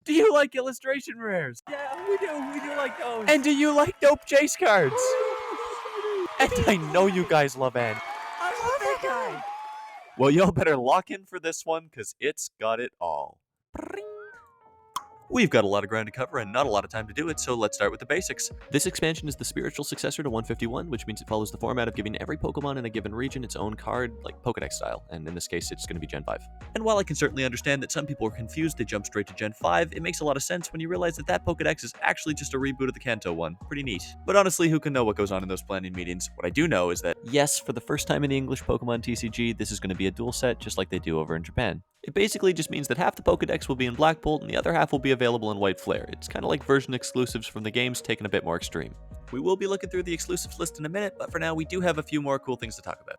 Do you like illustration rares? Yeah, we do. We do like those. And do you like dope chase cards? And I know you guys love N. I love that guy. Well, y'all better lock in for this one, because it's got it all. We've got a lot of ground to cover and not a lot of time to do it, so let's start with the basics. This expansion is the spiritual successor to 151, which means it follows the format of giving every Pokemon in a given region its own card, like Pokedex style, and in this case it's going to be Gen 5. And while I can certainly understand that some people are confused, they jump straight to Gen 5, it makes a lot of sense when you realize that Pokedex is actually just a reboot of the Kanto one. Pretty neat. But honestly, who can know what goes on in those planning meetings? What I do know is that, yes, for the first time in the English Pokemon TCG, this is going to be a dual set just like they do over in Japan. It basically just means that half the Pokedex will be in Black Bolt and the other half will be available in White Flare. It's kind of like version exclusives from the games taken a bit more extreme. We will be looking through the exclusives list in a minute, but for now we do have a few more cool things to talk about.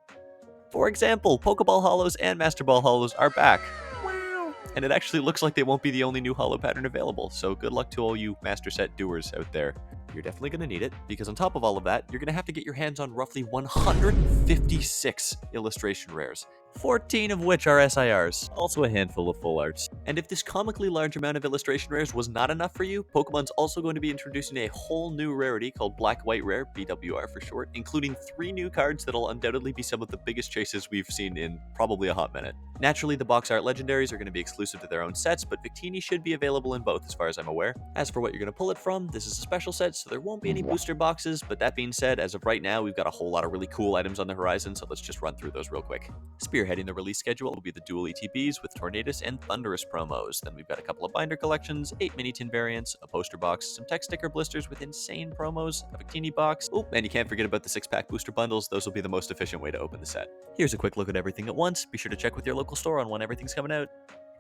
For example, Pokeball Hollows and Master Ball Hollows are back. Wow. And it actually looks like they won't be the only new Hollow pattern available, so good luck to all you Master Set doers out there. You're definitely going to need it, because on top of all of that, you're going to have to get your hands on roughly 156 illustration rares, 14 of which are SIRs, also a handful of full arts. And if this comically large amount of illustration rares was not enough for you, Pokemon's also going to be introducing a whole new rarity called Black White Rare, BWR for short, including 3 new cards that'll undoubtedly be some of the biggest chases we've seen in probably a hot minute. Naturally, the box art legendaries are going to be exclusive to their own sets, but Victini should be available in both as far as I'm aware. As for what you're going to pull it from, this is a special set, so there won't be any booster boxes, but that being said, as of right now, we've got a whole lot of really cool items on the horizon, so let's just run through those real quick. Spearheading the release schedule will be the dual ETBs with Tornadus and Thunderous promos. Then we've got a couple of binder collections, 8 mini tin variants, a poster box, some tech sticker blisters with insane promos, a Victini box. Oh, and you can't forget about the 6-pack booster bundles. Those will be the most efficient way to open the set. Here's a quick look at everything at once. Be sure to check with your local store on when everything's coming out.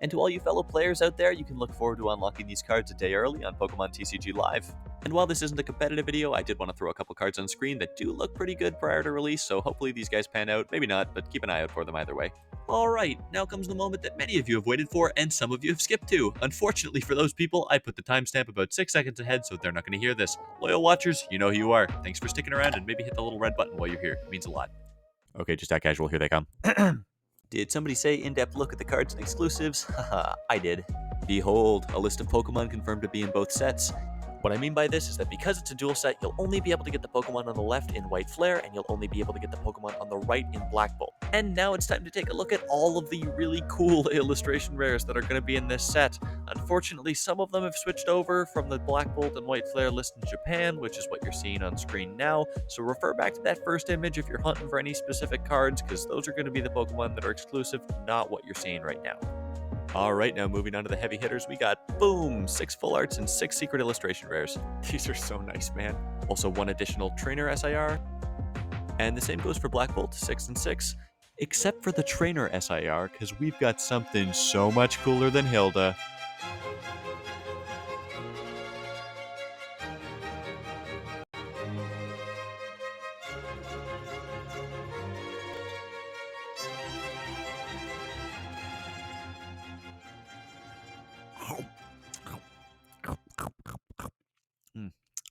And to all you fellow players out there, you can look forward to unlocking these cards a day early on Pokemon TCG Live. And while this isn't a competitive video, I did want to throw a couple cards on screen that do look pretty good prior to release, so hopefully these guys pan out. Maybe not, but keep an eye out for them either way. Alright, now comes the moment that many of you have waited for, and some of you have skipped to. Unfortunately for those people, I put the timestamp about 6 seconds ahead, so they're not going to hear this. Loyal watchers, you know who you are. Thanks for sticking around, and maybe hit the little red button while you're here. It means a lot. Okay, just act casual, here they come. Did somebody say in-depth look at the cards and exclusives? Haha, I did. Behold, a list of Pokemon confirmed to be in both sets. What I mean by this is that because it's a dual set, you'll only be able to get the Pokemon on the left in White Flare, and you'll only be able to get the Pokemon on the right in Black Bolt. And now it's time to take a look at all of the really cool illustration rares that are going to be in this set. Unfortunately, some of them have switched over from the Black Bolt and White Flare list in Japan, which is what you're seeing on screen now, so refer back to that first image if you're hunting for any specific cards, because those are going to be the Pokemon that are exclusive, not what you're seeing right now. Alright, now moving on to the heavy hitters, we got, boom, 6 full arts and 6 secret illustration rares. These are so nice, man. Also 1 additional trainer SIR. And the same goes for Black Bolt, 6 and 6. Except for the trainer SIR, because we've got something so much cooler than Hilda.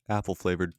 Apple flavored.